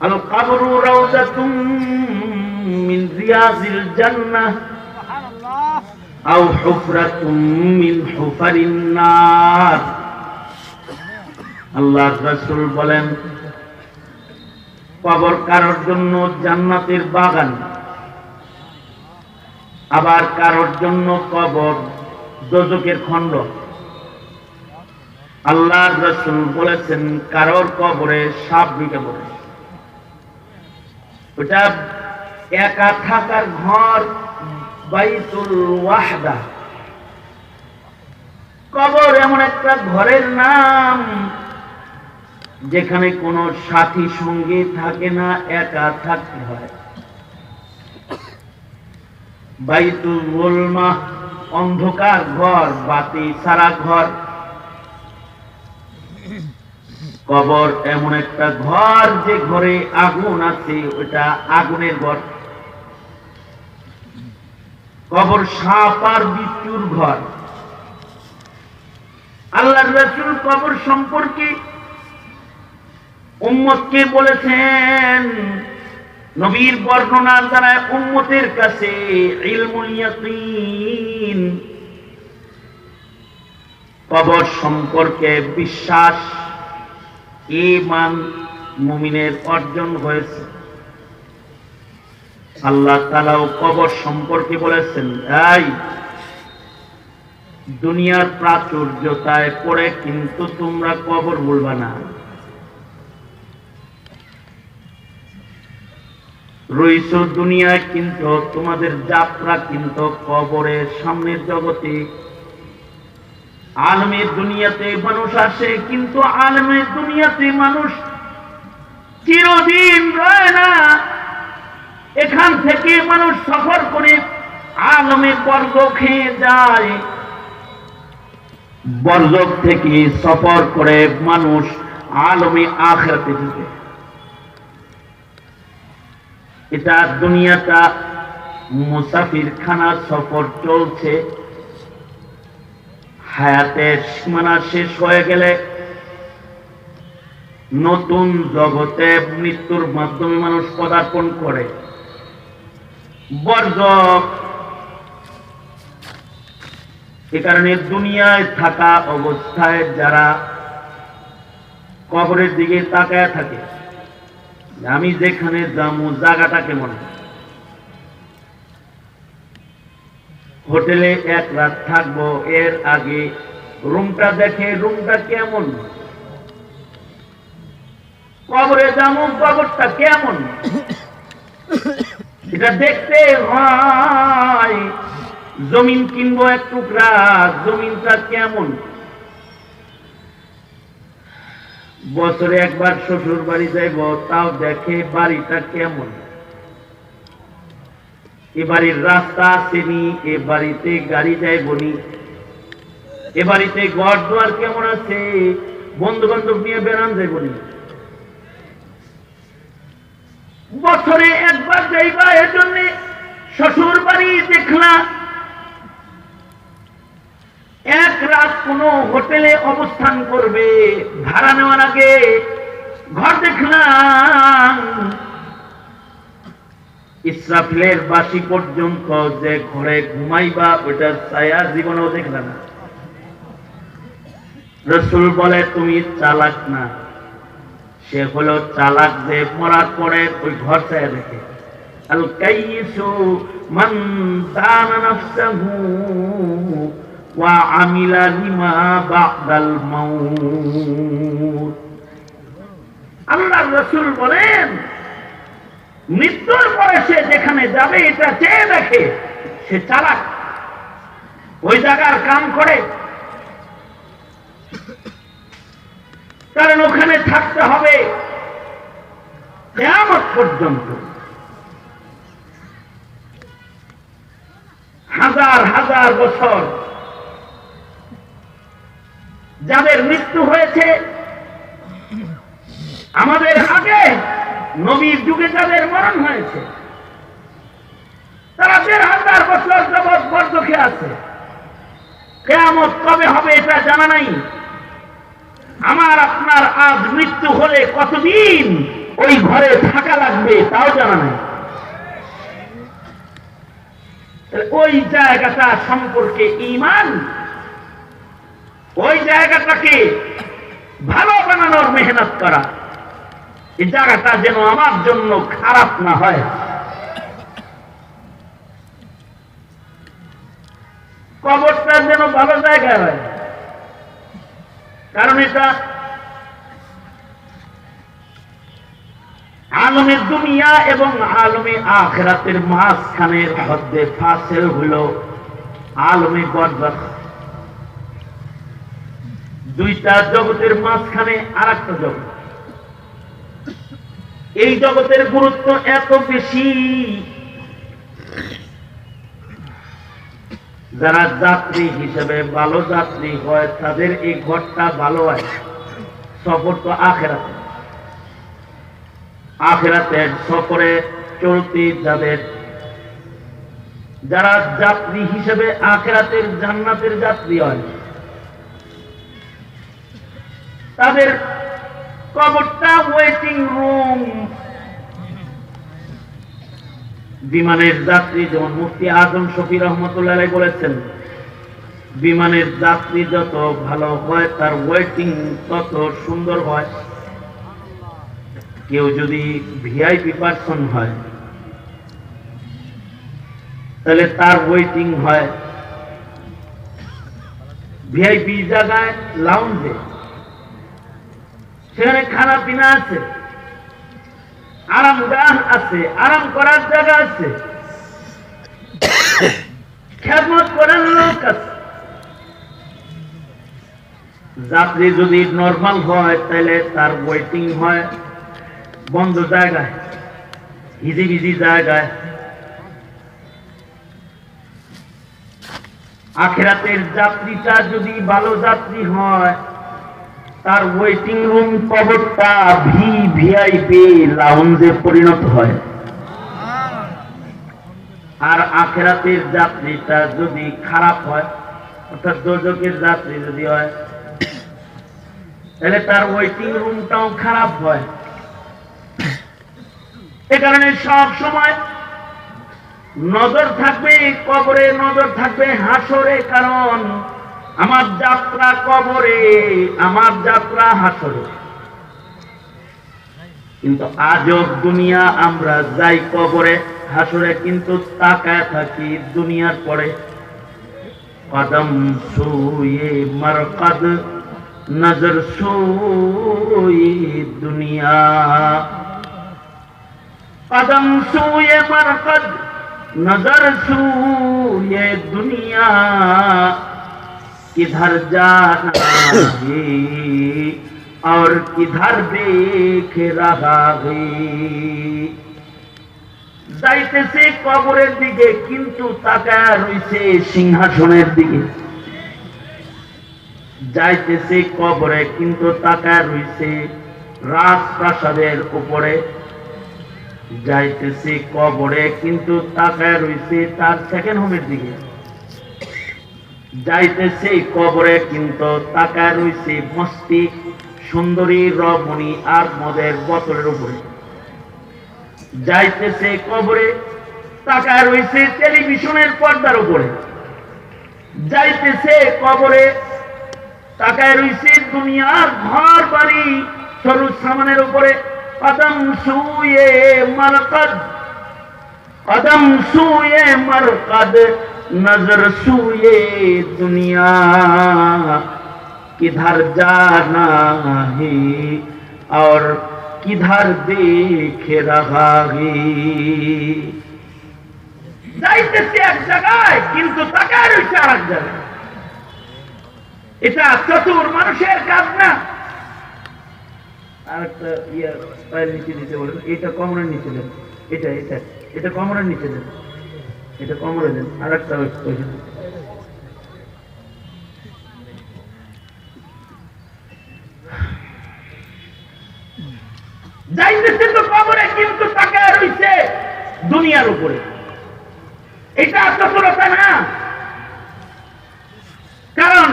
আল কবরু রাউযাতুম মিন রিয়াজিল জান্নাহ আও হুফরাতুম মিন হুফারিন নার। আল্লাহর রাসূল বলেন, কবর কারোর জন্য জান্নাতের বাগান, আবার কারোর জন্য কবর দোজখের খণ্ড। আল্লাহর রাসূল বলেছেন, কারোর কবরে সাপ ঢুকে পড়ে, ওটা একা থাকার ঘর, বাইতুল ওয়াহদা। কবর এমন একটা ঘরের নাম যেখানে কোনো সাথী সঙ্গী থাকে না, একা থাকতে হয়। বাইতুল যুলমাহ, অন্ধকার ঘর, বাতি ছাড়া ঘর। কবর এমন একটা ঘর যে ঘরে আগুন আছে, ওটা আগুনের ঘর। কবর সাপ আর বিচ্ছুর ঘর। আল্লাহর রাসূল কবর সম্পর্কে উম্মতকে বলেছেন, নবীর বর্ণনার দ্বারা উম্মতের কাছে ইলমুল ইয়াকিন, কবর সম্পর্কে বিশ্বাস, ঈমান মুমিনের অর্জন হয়েছে। আল্লাহ তাআলাও কবর সম্পর্কে বলেছেন, এই দুনিয়ার প্রাচুর্যতায় পড়ে কিন্তু তোমরা কবর ভুলবা না। রইছ দুনিয়ায়, কিন্তু তোমাদের যাত্রা কিন্তু কবরের সামনের জগতে। আলমের দুনিয়াতে মানুষ আসে, কিন্তু আলমের দুনিয়াতে মানুষ চিরদিন রয় না। এখান থেকে মানুষ সফর করে আলমে বরজখ খেয়ে যায়, বরজখ থেকে সফর করে মানুষ আলমে আখিরাতে ঢুকে। এটা দুনিয়াটা মুসাফির খানা, সফর চলছে। হায়াতের সীমানা শেষ হয়ে গেলে নতুন জগতে মৃত্যুর মাধ্যমে মানুষ পদার্পণ করে। বরজখ। এ কারণে দুনিয়ায় থাকা অবস্থায় যারা কবরের দিকে তাকায় থাকে, আমি যেখানে যাবো জায়গাটা কেমন, হোটেলে এক রাত থাকবো, এর আগে রুমটা দেখে রুমটা কেমন, কবরে যাবো কবরটা কেমন, এটা দেখতে হয়। জমিন কিনবো এক টুকরা, জমিনটা কেমন। বছরে একবার শ্বশুর বাড়ি যাইব, তাও দেখে বাড়িটা কেমন, এ বাড়ির রাস্তা আসেনি, এ বাড়িতে গাড়ি যাইবনি, এ বাড়িতে ঘর দুয়ার কেমন আছে, বন্ধু বান্ধব নিয়ে বেড়ান যাইবনি। বছরে একবার যাইবা, এর জন্য শ্বশুর বাড়ি দেখলা। এক রাত কোন হোটেলে অবস্থান করবে, ভাড়া নেওয়ার আগে ঘর দেখলাম। ইসরাফিলের বাসি পর্যন্ত যে ঘরে ঘুমাইবা, ওইটার ছায়া জীবনেও দেখলাম না। রাসূল বলে, তুমি চালাক না। সে হলো চালাক যে মরার পরে ওই ঘর ছায়া দেখে। আল কাইয়িসু মান দানা নাফসাহু ওয়া আমিলা লিমা বা'দাল মাউত। আল্লাহর রাসূল বলেন, মৃত্যুর পরে সে যেখানে যাবে এটা চেয়ে দেখে, সে চালাক, ওই জায়গার কাম করে। কারণ ওখানে থাকতে হবে কিয়ামত পর্যন্ত। হাজার হাজার বছর যাদের মৃত্যু হয়েছে, আমাদের আগে নবীর যুগে যাদের মরণ হয়েছে, তারা ১,৫০০ বছর যাবৎ বরজখে আছে। কিয়ামত কবে হবে এটা জানা নাই। আমার আপনার আজ মৃত্যু হলে কতদিন ওই ঘরে থাকা লাগবে তাও জানা নাই। ওই জায়গাটা সম্পর্কে ঈমান, ওই জায়গাটাকে ভালো বানানোর মেহনত করা, এই জায়গাটা যেন আমার জন্য খারাপ না হয়। কবরটা যেন ভালো জায়গায় হয়, কারণ এটা আলমে দুনিয়া এবং আলমে আখিরাতের মাঝখানের মধ্যে ফাসেল হলো আলমে বরজাখ। দুইটা জগতের মাঝখানে আরেকটা জগৎ। এই জগতের গুরুত্ব এত বেশি, যারা যাত্রী হিসেবে ভালো যাত্রী হয় তাদের এই ঘরটা ভালো হয়। সফর তো আখিরাতে, আখিরাতের সফরে চলতি যারা যাত্রী হিসেবে আখিরাতের জান্নাতের যাত্রী হয়, তাদের কবরটা ওয়েটিং রুম। বিমানের যাত্রী যেমন মুফতি আজম শফি রহমতুল্লাহ আলাইহি বলেছেন, বিমানের যাত্রী যত ভালো হয় তার ওয়েটিং তত সুন্দর হয়। কেউ যদি ভিআইপি পার্সন হয় তাহলে তার ওয়েটিং হয় ভিআইপি জায়গায়, লাউঞ্জে, সেখানে খানা পিনা আছে, আরামগাহ আছে, আরাম করার জায়গা আছে, খেদমত করার লোক আছে। যাত্রী যদি নরমাল হয় তাহলে তার ওয়েটিং হয় বন্ধ জায়গায়, হিজিবিজি জায়গায়। আখিরাতের যাত্রীটা যদি ভালো যাত্রী হয় তার ওয়েটিং রুম কবরটা ভিআইপি লাউঞ্জে পরিণত হয়। আর আখিরাতের যাত্রীটা যদি খারাপ হয়, অর্থাৎ দোজখের যাত্রী যদি হয়, তাহলে তার ওয়েটিং রুমটাও খারাপ হয়। এ কারণে সব সময় নজর থাকবে কবরে, নজর থাকবে হাসরে। কারণ আমার যাত্রা কবরে, আমার যাত্রা হাসরে। কিন্তু আজব দুনিয়া, আমরা যাই কবরে, হাসরে কিন্তু তাকায় থাকি দুনিয়ার পরে। কদম সুয়ে মরকদ নজর সুয়ে দুনিয়া, कदम सूए मरकद नजर सूए दुनिया, किधर जाना है और किधर देख रहा है। যাইতেছে কবরের দিকে কিন্তু তাকায় রইছে সিংহাসনের দিকে। যাইতেছে কবরে কিন্তু তাকায় রইছে রাজপ্রাসাদের উপরে। যাইতেছে কবরে কিন্তু তাকায় রইছে তার সেকেন্ড হোমের দিকে। যাইতেছে কবরে কিন্তু তাকায় রইছে মস্তি, সুন্দরী, রমণী আর মদের বোতলের উপরে। যাইতেছে কবরে তাকায় রইছে টেলিভিশনের পর্দার উপরে। যাইতেছে কবরে তাকায় রইছে দুনিয়ার ঘর বাড়ি সরু সামানের উপরে। कदम सूए मरकद, कदम सूए मरकद नजर सूए दुनिया, किधर जाना है और किधर देख रहा है। যাইতেছে এক জায়গায় কিন্তু তাকায় রইছে আরেক জায়গায়। এটা চতুর মানুষের কাজ না। আরেকটা পায়ের নিচে দিতে বলেন, এটা কোমরের নিচে দেন, এটা এটা এটা কোমরের নিচে দেন, এটা কোমরে দেন। আরেকটা যাইতেছে তো কবরে কিন্তু তাকায় রইছে দুনিয়ার উপরে। এটা চতুরতা না। কারণ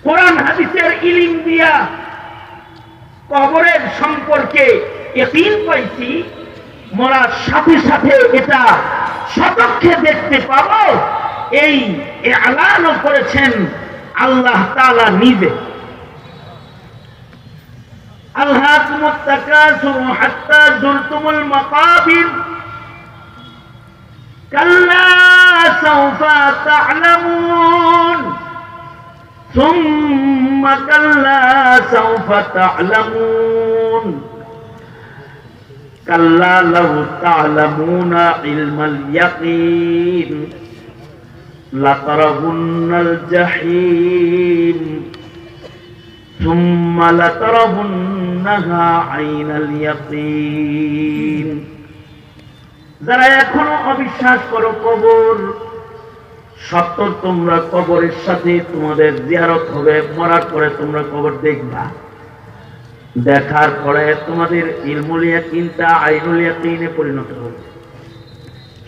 কোরআন হাদিসের ইলম দিয়া কবরের সম্পর্কে ইয়াকিন পাইছি, মরার সাথে সাথে এটা সচক্ষে দেখতে পাবো, এই এলানও করেছেন আল্লাহ তাআলা নিজে। আলহাকুমুত তাকাসুর হাত্তা যুরতুমুল মাকাবির কাল্লা সাওফা তা'লামুন সুম্মা কাল্লা সাওফা তা'লামুন কাল্লা লাউ তা'লামুনা ইলমাল ইয়াকিন লাতারাবুন্নাল জাহিম সুম্মা লাতারাবুন্নাহা আইনাল ইয়াকিন। যারা এখনো অবিশ্বাস করো কবর, সত্য তোমরা কবরের সাথে তোমাদের জিয়ারত হবে, মরার পরে তোমরা কবর দেখবা, দেখার পরে তোমাদের ইলমুল ইয়াকিনটা আইনুল ইয়াকিনে পরিণত হবে,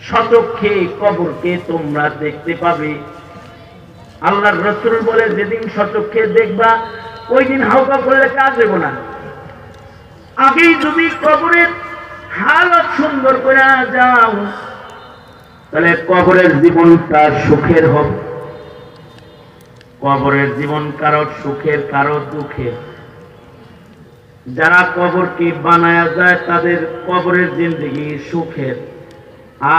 সচক্ষে কবরকে তোমরা দেখতে পাবে। আল্লাহর রাসূল বলে যেদিন সচক্ষে দেখবা ওই দিন হাওকা করলে কাজ দেব না। আগেই যদি কবরের হালত সুন্দর করে যাও তাহলে কবরের জীবনটা সুখের হবে। কবরের জীবন কারো সুখের কারো দুঃখের। যারা কবরকে বানায়া যায় তাদের কবরের জিন্দেগি সুখের,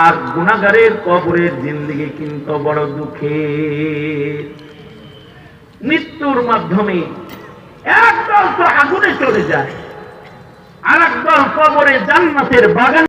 আর গুনাহগারের কবরের জিন্দেগি কিন্তু বড় দুঃখের। মৃত্যুর মাধ্যমে একদল তো আগুনে চলে যায়, আর একদল কবরে জান্নাতের বাগান